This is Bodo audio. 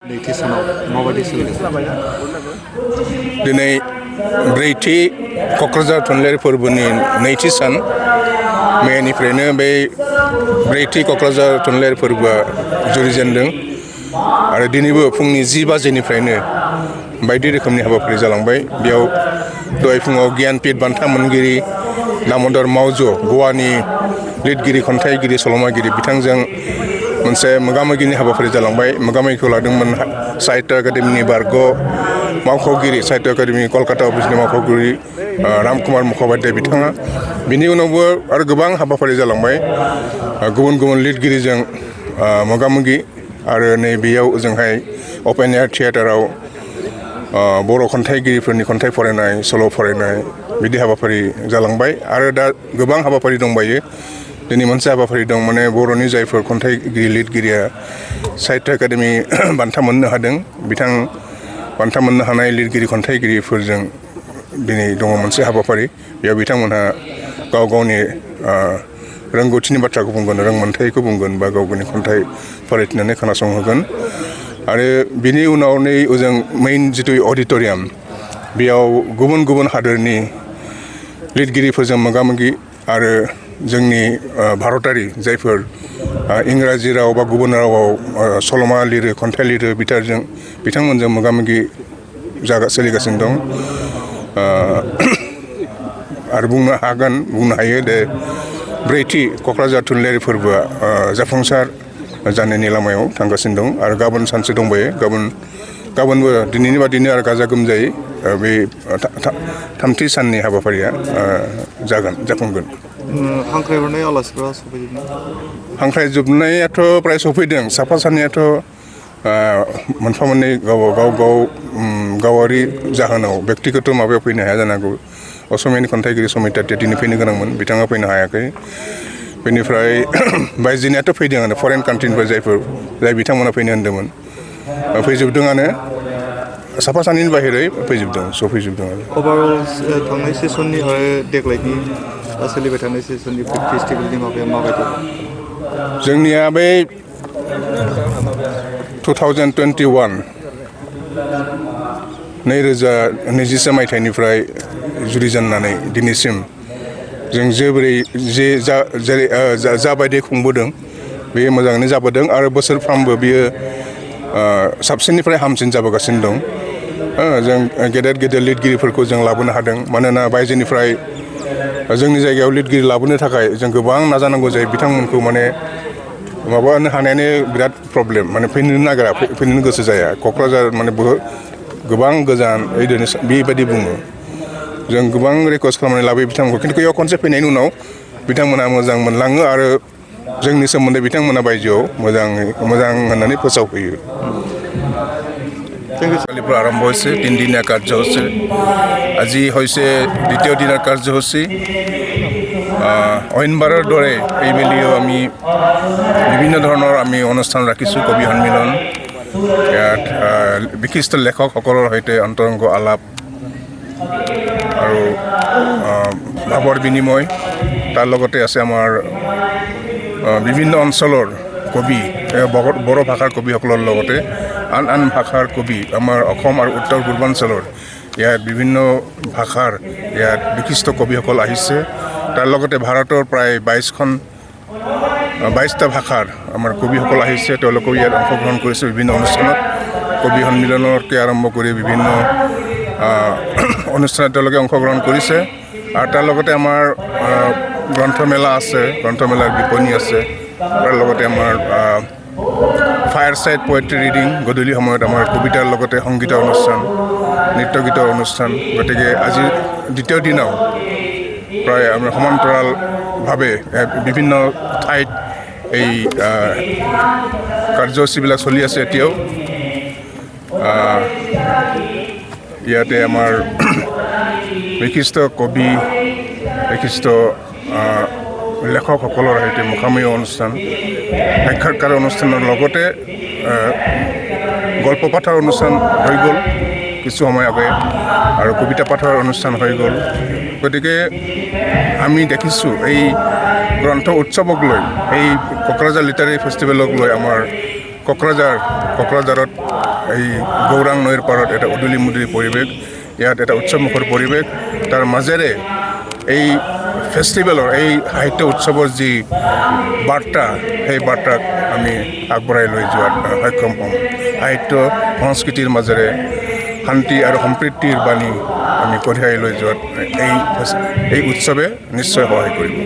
नैथि सानाव माबायदि सोलिगासिनो दिनै ब्रैथि क'क्राझार थुनलाइयारि फोरबोनि नैथि सान मेनिफ्रायनो बे ब्रैथि क'क्राझार थुनलाइयारि फोरबोआ जुरिजेनदों आरो दिनैबो फुंनि 10 बाजिनिफ्रायनो बायदि रोखोमनि हाबाफारि जालांबाय। बेयाव दहाय फुङाव गियानपीठ बान्था मोनगिरि दामोदर मावज' गवानि लिरगिरि खन्थाइगिरि सल'मागिरि बिथांजों मोनसे मोगामोगिनि हाबाफारि जालांबाय। मोगामोगिखौ लादोंमोन साहित्य एकाडेमिनि बारग' मावख'गिरि साहित्य एकाडेमि कलकाता अफिसनि मावख'गिरि रामकुमार मुख'पाध्याय बिथाङा। बिनि उनावबो आरो गोबां हाबाफारि जालांबाय गुबुन गुबुन लिरगिरिजों मोगामोगि आरो नै बेयाव ओजोंहाय अपेन एयार थियेटाराव बर' खन्थाइगिरिफोरनि खन्थाइ फरायनाय सल' फरायनाय बिदि हाबाफारि जालांबाय आरो दा गोबां हाबाफारि दंबायो। दिनै मोनसे हाबाफारि दं माने बर'नि जायफोर खन्थाइगिरि लिरगिरिया साहित्य एकाडेमि बान्था मोननो हादों बिथां बान्था मोननो हानाय लिरगिरि खन्थाइगिरिफोरजों दिनै दङ मोनसे हाबाफारि। बेयाव बिथांमोनहा गाव गावनि रोंगौथिनि बाथ्राखौ बुंगोन रोंमोन्थायखौ बुंगोन बा गाव गावनि खन्थाइ फरायथिनानै खोनासंहोगोन आरो बिनि उनाव नै ओजों मेइन जिथु अडिट'रियाम बेयाव गुबुन गुबुन हादोरनि लिरगिरिफोरजों मोगामोगि आरो जोंनि भारतारि जायफोर इंराजि राव बा गुबुन रावाव सल'मा लिरो खन्थाइ लिरो बिथांमोनजों मोगामोगि सोलिगासिनो दं आरो बुंनो हायो दे ब्रैथि क'क्राझार थुनलाइयारि फोरबोआ जाफुंसार जानायनि लामायाव थांगासिनो दं आरो गाबोन सानसे दंबायो। गाबोनबो दिनैनि बादिनो आरो गाजा गोमजायै बे थामथि साननि हाबाफारिया जाफुंगोन। हांख्रायहरनाय आलासिफोरा सफैदों? हांख्रायजोबनायाथ' प्राय सफैदों। साफा सानैयाथ' मोनफा मोननै गावारि जाहोनाव बेक्तिगत माबायाव फैनो हाया जानांगौ। असमियानि खन्थाइगिरि समिताथिया दिनै फैनो गोनांमोन बिथाङा फैनो हायाखै। बेनिफ्राय बायजोनियाथ' फैदोंआनो फरेन कान्ट्रिनिफ्राय जाय बिथांमोना फैनो होन्दोंमोन फैजोबदोंआनो। साफा सानैनि बाहेरै सफैजोबदों आरो। अभारअल थांनाय सेसननि आरो देग्लायनि सोलिबाय थानाय सेसननि फेस्टिभेलनि माबाया माबायदि? जोंनिया बे 2021 मायथाइनिफ्राय जुरिजेननानै दिनैसिम जों जाबायदि खुंबोदों बेयो मोजाङैनो जाबोदों आरो बोसोरफ्रामबो बियो साबसिननिफ्राय हामसिन जाबोगासिनो दं। जों गेदेर लिरगिरिफोरखौ जों लाबोनो हादों मानोना बायजोनिफ्राय जोंनि जायगायाव लिरगिरि लाबोनो थाखाय जों गोबां नाजानांगौ जायो। बिथांमोनखौ माने माबानो हानायानो बिराद प्रब्लेम माने फैनो गोसो जाया। क'क्राझार माने गोबां गोजान बेबायदि बुङो। जों गोबां रिकुवेस्ट खालामनानै लाबोयो बिथांमोनखौ खिन्थु बेयाव खनसे फैनायनि उनाव बिथांमोना मोजां मोनलाङो आरो जोंनि सोमोन्दै बिथांमोना बायजोआव मोजां होननानै फोसावफैयो। কালিৰ আৰম্ভ হৈছে 3 দিনীয়া কাৰ্যসূচী। আজি হৈছে দ্বিতীয় দিনৰ কাৰ্যসূচী। অইনবাৰৰ দৰে এইবেলিও আমি বিভিন্ন ধৰণৰ অনুষ্ঠান ৰাখিছোঁ। কবি সন্মিলন, ইয়াত বিশিষ্ট লেখকসকলৰ সৈতে অন্তৰংগ আলাপ আৰু ভাৱৰ বিনিময়। তাৰ লগতে আছে আমাৰ বিভিন্ন অঞ্চলৰ কবি বড়ো ভাষাৰ কবিসকলৰ লগতে আন ভাষাৰ কবি আমাৰ অসম আৰু উত্তৰ পূৰ্বাঞ্চলৰ ইয়াত বিভিন্ন ভাষাৰ ইয়াত বিশিষ্ট কবিসকল আহিছে। তাৰ লগতে ভাৰতৰ প্ৰায় 22টা ভাষাৰ আমাৰ কবিসকল আহিছে। তেওঁলোকেও ইয়াত অংশগ্ৰহণ কৰিছে বিভিন্ন অনুষ্ঠানত। কবি সন্মিলনকে আৰম্ভ কৰি বিভিন্ন অনুষ্ঠানত তেওঁলোকে অংশগ্ৰহণ কৰিছে আৰু তাৰ লগতে আমাৰ গ্ৰন্থমেলা আছে, গ্ৰন্থমেলাৰ বিপণী আছে। তাৰ লগতে আমাৰ ফায়াৰ চাইড পয়েট্ৰি ৰিডিং গধূলি সময়ত আমাৰ কবিতাৰ লগতে সংগীতৰ অনুষ্ঠান, নৃত্য গীতৰ অনুষ্ঠান। গতিকে আজি দ্বিতীয় দিনাও প্ৰায় আমাৰ সমান্তৰালভাৱে বিভিন্ন ঠাইত এই কাৰ্যসূচীবিলাক চলি আছে। এতিয়াও ইয়াতে আমাৰ বিশিষ্ট কবি বিশিষ্ট লেখকসকলৰ সৈতে মুখামুখি অনুষ্ঠান, সাক্ষাৎকাৰ অনুষ্ঠানৰ লগতে গল্প পাঠৰ অনুষ্ঠান হৈ গ'ল কিছু সময় আগতে আৰু কবিতা পাঠৰ অনুষ্ঠান হৈ গ'ল। গতিকে আমি দেখিছোঁ এই গ্ৰন্থ উৎসৱক লৈ, এই কোকৰাঝাৰ লিটাৰেৰী ফেষ্টিভেলক লৈ আমাৰ কোকৰাঝাৰত এই গৌৰাং নৈৰ পাৰত এটা উদুলি মুদুলি পৰিৱেশ, ইয়াত এটা উৎসৱমুখৰ পৰিৱেশ, তাৰ মাজেৰে এই ফেষ্টিভেলৰ এই সাহিত্য উৎসৱৰ যি বাৰ্তা, সেই বাৰ্তাক আমি আগবঢ়াই লৈ যোৱাত সক্ষম হ'ম। সাহিত্য সংস্কৃতিৰ মাজেৰে শান্তি আৰু সম্প্ৰীতিৰ বাণী আমি কঢ়িয়াই লৈ যোৱাত এই উৎসৱে নিশ্চয় সহায় কৰিব।